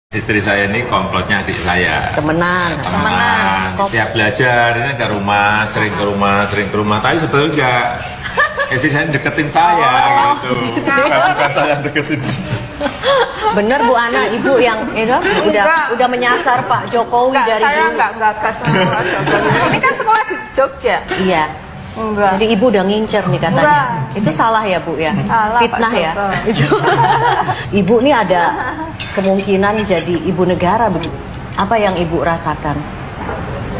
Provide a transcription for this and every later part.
Istri saya ini komplotnya adik saya. Temenan. Tiap belajar ini ke rumah, sering ke rumah. Tapi sebetulnya enggak. Istri saya deketin saya gitu. Bukan saya yang deketin. Bener Bu Ana, Ibu yang udah menyasar Pak Jokowi dari saya dulu. enggak sama Pak Jokowi. Ini kan sekolah di Jogja. Iya. Enggak. Jadi Ibu udah ngincer nih katanya. Enggak. Itu salah ya Bu ya? Salah, Fitnah Pak ya? Joko. Itu. Ibu nih ada kemungkinan jadi ibu negara begitu. Apa yang Ibu rasakan?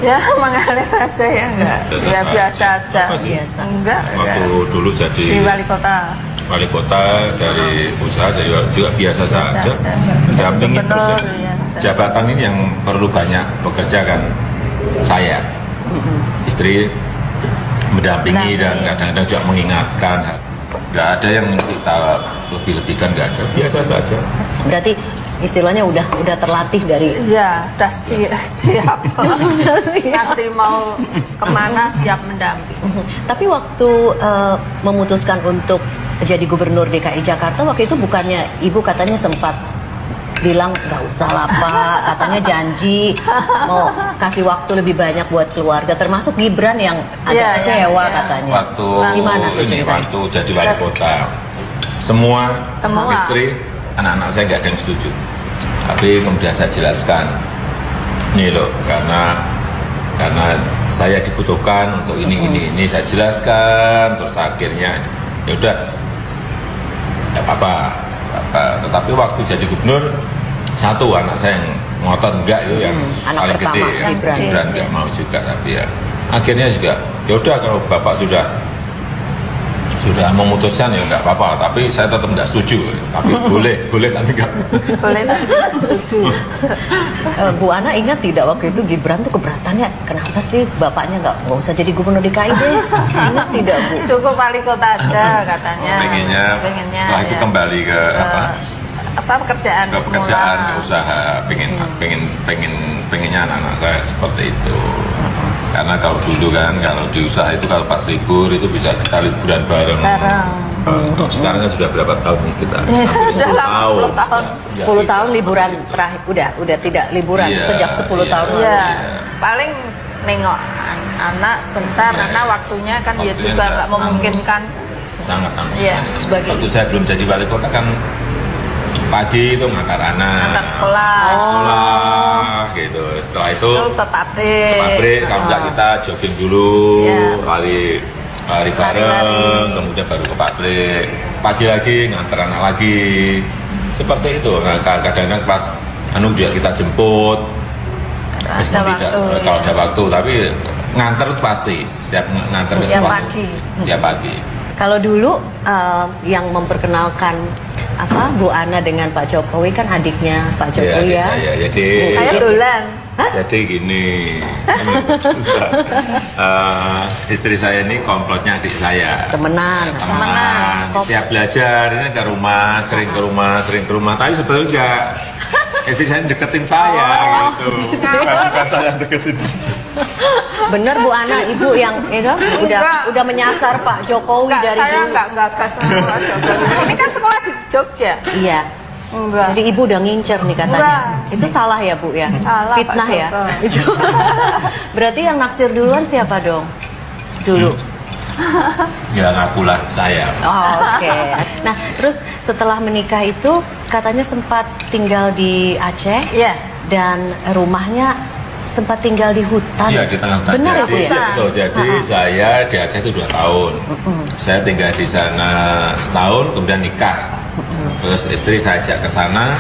Ya mengalir aja ya enggak. Ya biasa aja. Apa sih? Biasa. Enggak. Waktu dulu jadi Di wali kota. wali kota dari usaha jadi juga biasa saja. saja. Mendampingi terus ya. Betul, ya. Jabatan ini yang perlu banyak bekerja kan saya. Istri mendampingi dan kadang-kadang juga mengingatkan. Nggak ada yang kita lebih-lebihkan, nggak ada. Biasa saja. Berarti istilahnya udah terlatih dari Ya, udah siap. Nanti mau kemana siap mendamping. Tapi waktu memutuskan untuk jadi gubernur DKI Jakarta waktu itu bukannya Ibu katanya sempat bilang nggak usah lah Pak, katanya janji mau kasih waktu lebih banyak buat keluarga, termasuk Gibran yang agak kecewa katanya. Waktu Gimana tuh ini ceritanya? waktu jadi wali kota, semua istri anak-anak saya nggak ada yang setuju. Tapi kemudian saya jelaskan, nih loh, karena saya dibutuhkan untuk ini saya jelaskan, terus akhirnya ya udah, nggak apa-apa. Tetapi waktu jadi gubernur, satu anak saya yang ngotot enggak itu yang anak paling pertama, gede ya. Gibran Nggak mau juga, tapi ya akhirnya juga ya udah kalau bapak sudah memutuskan ya nggak apa-apa, tapi saya tetap nggak setuju. Tapi boleh tapi nggak. Boleh lah, setuju. Bu Ana ingat tidak waktu itu Gibran tuh keberatannya kenapa sih bapaknya nggak usah jadi gubernur DKI deh? Ingat tidak Bu? Cukup wali kota aja katanya. Pengennya setelah itu ya. kembali ke pekerjaan ke semula. ke usaha, pengennya anak-anak saya seperti itu. Karena kalau dulu kan, kalau di usaha itu kalau pas libur itu bisa kita liburan bareng. Kalau sekarang kan sudah berapa tahun nih kita? Hampir 10 tahun. 10 tahun. 10 tahun liburan terakhir udah tidak liburan sejak 10 tahun lalu. Ya, paling nengok anak sebentar karena waktunya kan dia Waktunya juga nggak nggak memungkinkan. Sangat Iya, sebagai- waktu saya belum jadi wali kota kan pagi itu ngantar anak Antar sekolah. gitu. Setelah itu Itu ke pabrik. pabrik, kalau enggak kita jogging dulu, Iya. lari bareng, Lari-lari. kemudian baru ke pabrik. Pagi lagi nganter anak lagi, seperti itu. Nah, kadang-kadang pas juga kita jemput, meskipun tidak kalau ada waktu, tapi nganter itu pasti, setiap nganter ke Tiap sekolah, pagi. tiap pagi. Kalau dulu yang memperkenalkan Bu Ana dengan Pak Jokowi kan adiknya Pak Jokowi Adik ya. saya, jadi Saya dolan. Jadi gini, istri saya ini komplotnya adik saya. Temenan. Tiap belajar ini ke rumah, sering ke rumah. Tapi sebetulnya enggak. Istri saya deketin saya gitu. Bukan saya yang deketin. Bener Bu Ana, Ibu yang udah menyasar Pak Jokowi Enggak, dari saya dulu. enggak sama Pak Jokowi. Ini kan sekolah di Jogja. Iya. Enggak. Jadi Ibu udah ngincer nih katanya. Enggak. Itu salah ya Bu ya? Salah, Fitnah Pak ya? Joko. Itu. Berarti yang naksir duluan siapa dong? Dulu. Ya ngakulah saya. Oh, oke. Nah, terus setelah menikah itu katanya sempat tinggal di Aceh Iya. dan rumahnya sempat tinggal di hutan. Iya, di tengah hutan. Benar ya Bu Jadi, ya? betul. Jadi saya di Aceh itu 2 tahun. Saya tinggal di sana setahun, kemudian nikah. Terus istri saya ajak ke sana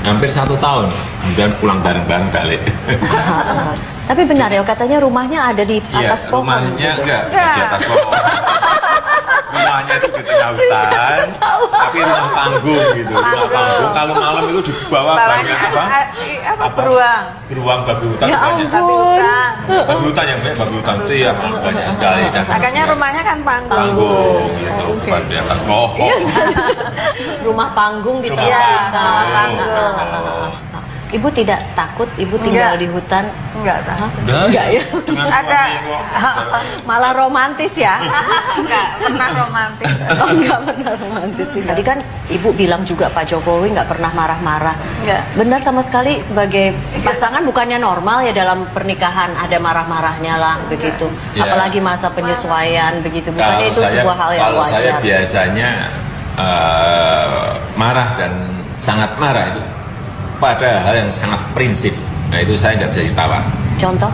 hampir 1 tahun, kemudian pulang bareng-bareng balik. Tapi benar ya, katanya rumahnya ada di Iya, atas pohon. rumahnya gitu. enggak di atas pohon. Rumahnya itu di tengah hutan, tapi rumah panggung gitu. Rumah panggung. Kalau malam itu di bawah banyak apa? Beruang. Beruang babi hutan Ya banyak. Babi hutan. Babi hutan yang banyak, babi hutan itu ya banyak sekali. Dan Makanya rumahnya kan panggung. panggung gitu, bukan di atas pohon. Rumah panggung di Rumah tengah Iya, hutan. panggung. Ibu tidak takut ibu tinggal di hutan? Enggak tahu. Enggak ya? Dengan Ada. suami kok. Malah romantis ya? Enggak pernah romantis. Oh, enggak pernah romantis. Tadi kan ibu bilang juga Pak Jokowi nggak pernah marah-marah. Enggak. Benar sama sekali, sebagai pasangan bukannya normal ya dalam pernikahan ada marah-marahnya lah begitu. Ya. Apalagi masa penyesuaian begitu. Bukannya itu sebuah hal yang kalau saya wajar. biasanya marah dan sangat marah itu pada hal yang sangat prinsip. Nah itu saya nggak bisa ditawar. Contoh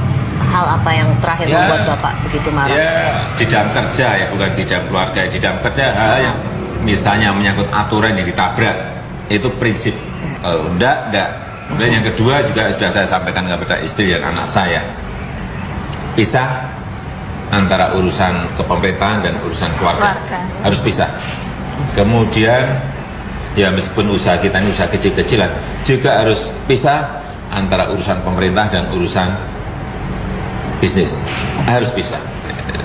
hal apa yang terakhir Ya. membuat Bapak begitu marah? Ya di dalam kerja ya, bukan di dalam keluarga. Di dalam kerja hal yang misalnya menyangkut aturan yang ditabrak itu prinsip. Kalau enggak. Kemudian yang kedua juga sudah saya sampaikan kepada istri dan anak saya, pisah antara urusan kepemerintahan dan urusan keluarga. Harus pisah. Kemudian ya meskipun usaha kita ini usaha kecil-kecilan juga harus pisah antara urusan pemerintah dan urusan bisnis. Harus pisah.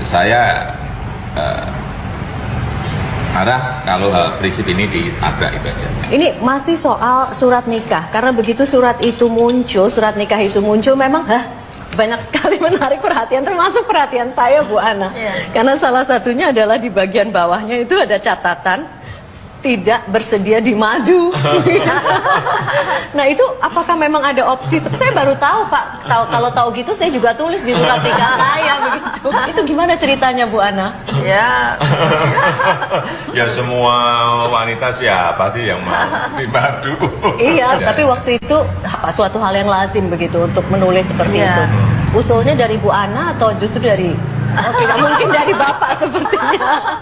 Saya marah kalau hal prinsip ini ditabrak itu aja. Ini masih soal surat nikah, karena begitu surat nikah itu muncul memang banyak sekali menarik perhatian, termasuk perhatian saya Bu Ana. Karena salah satunya adalah di bagian bawahnya itu ada catatan tidak bersedia di madu. Nah itu apakah memang ada opsi? Saya baru tahu Pak. Kalau tahu gitu saya juga tulis di surat nikah saya begitu. Itu gimana ceritanya Bu Ana? Ya, Ya semua wanita siapa sih yang mau dipadu? Iya, tapi waktu itu suatu hal yang lazim begitu untuk menulis seperti Iya. itu. Usulnya dari Bu Ana atau justru dari tidak mungkin dari Bapak sepertinya.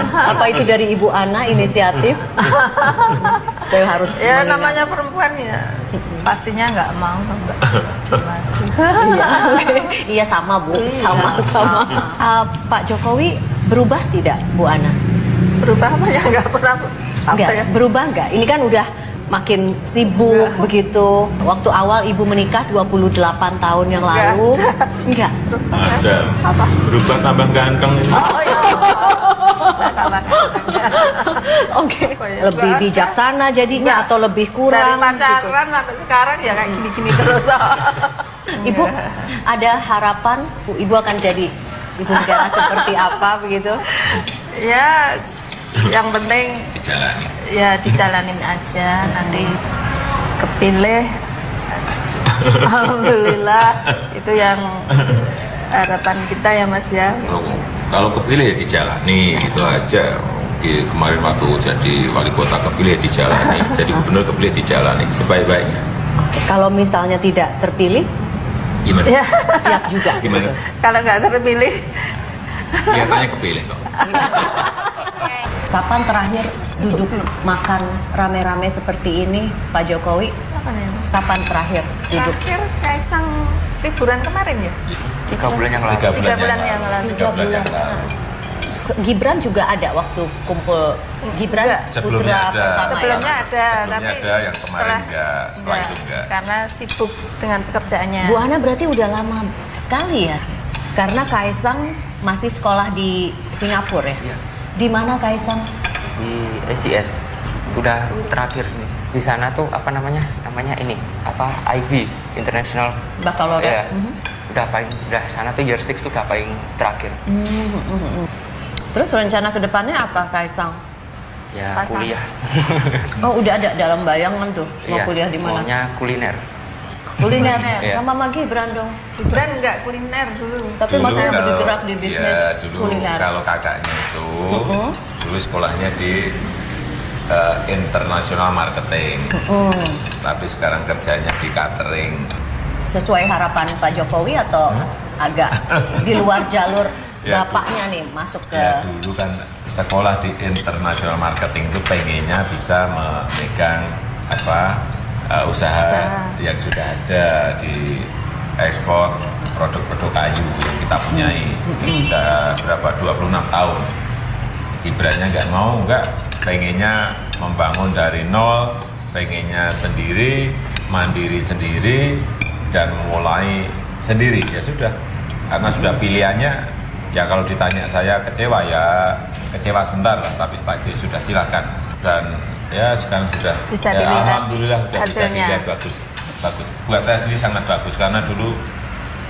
Apa itu dari Ibu Ana inisiatif? Saya harus ya mengingat. namanya perempuan ya pastinya nggak mau Mbak. Iya, oke. Iya sama Bu, sama. Pak Jokowi berubah tidak Bu Ana? Berubah apa ya nggak pernah apa Enggak, ya? berubah enggak? Ini kan udah makin sibuk begitu. Waktu awal Ibu menikah 28 tahun yang lalu. Enggak. Ada. Berubah tambah ganteng. Oh ya. Oke. Oh, ya. Lebih Enggak ada. bijaksana jadinya Enggak. atau lebih Dari kurang gitu. pacaran sampai sekarang ya kayak gini-gini terus. Ibu ada harapan Ibu akan jadi ibu negara seperti apa begitu? Ya, yang penting Dijalani. ya dijalanin aja, nanti kepilih. Alhamdulillah itu yang harapan kita ya Mas ya. Kalau kepilih ya dijalani gitu aja. Kemarin waktu jadi wali kota kepilih ya dijalani, jadi gubernur kepilih dijalani sebaik-baiknya. Oke, kalau misalnya tidak terpilih, Gimana? Ya, siap juga. Gimana? kalau nggak terpilih Kelihatannya kepilih kok. Kapan terakhir duduk makan rame-rame seperti ini, Pak Jokowi? apa ya? Kapan terakhir duduk? Terakhir Kaisang liburan kemarin ya? 3 bulan yang lalu. 3 bulan, bulan yang lalu. 3 bulan yang lalu. Gibran juga ada waktu kumpul Gibran Enggak. Sebelumnya putra ada. pertama Sebelumnya ya? ada, Sebelumnya tapi ada, yang kemarin enggak, setelah itu enggak. Karena sibuk dengan pekerjaannya. Bu Ana berarti udah lama sekali ya? Karena Kaisang masih sekolah di Singapura ya? Iya. Di mana Kaisang? Di SIS. Udah terakhir nih. Di sana tuh apa namanya? Namanya ini, apa? IB, International. Baccalaureate. Iya. Udah sana tuh year 6 tuh udah paling terakhir. Terus rencana kedepannya apa Kaisang? Ya, Pasang. kuliah. Oh udah ada dalam bayangan tuh mau Iya, kuliah di mana? maunya kuliner. Kuliner. Iya. Sama Mas Gibran dong. Gibran enggak kuliner dulu. Tapi Dulu masanya kalau- bergerak di bisnis ya, dulu kuliner. kalau kakaknya itu dulu sekolahnya di international marketing, tapi sekarang kerjanya di catering. Sesuai harapan Pak Jokowi atau agak di luar jalur Ya, bapaknya nih masuk ke Ya dulu kan sekolah di international marketing itu pengennya bisa memegang usaha yang sudah ada di ekspor produk-produk kayu yang kita punyai. Sudah berapa 26 tahun. Gibrannya nggak mau, pengennya membangun dari nol, pengennya sendiri, mandiri sendiri, dan mulai sendiri. Ya sudah, karena sudah pilihannya, ya kalau ditanya saya kecewa, ya kecewa sebentar lah, tapi setelah itu sudah silakan. Dan ya sekarang sudah, Bisa ya, dilihat alhamdulillah sudah bisa hasilnya. dilihat bagus. bagus. Buat saya sendiri sangat bagus karena dulu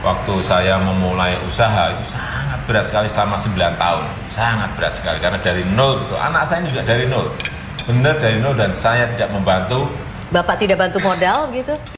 waktu saya memulai usaha itu sangat berat sekali selama 9 tahun. Sangat berat sekali karena dari nol gitu. Anak saya ini juga dari nol. Benar dari nol dan saya tidak membantu. Bapak tidak bantu modal gitu?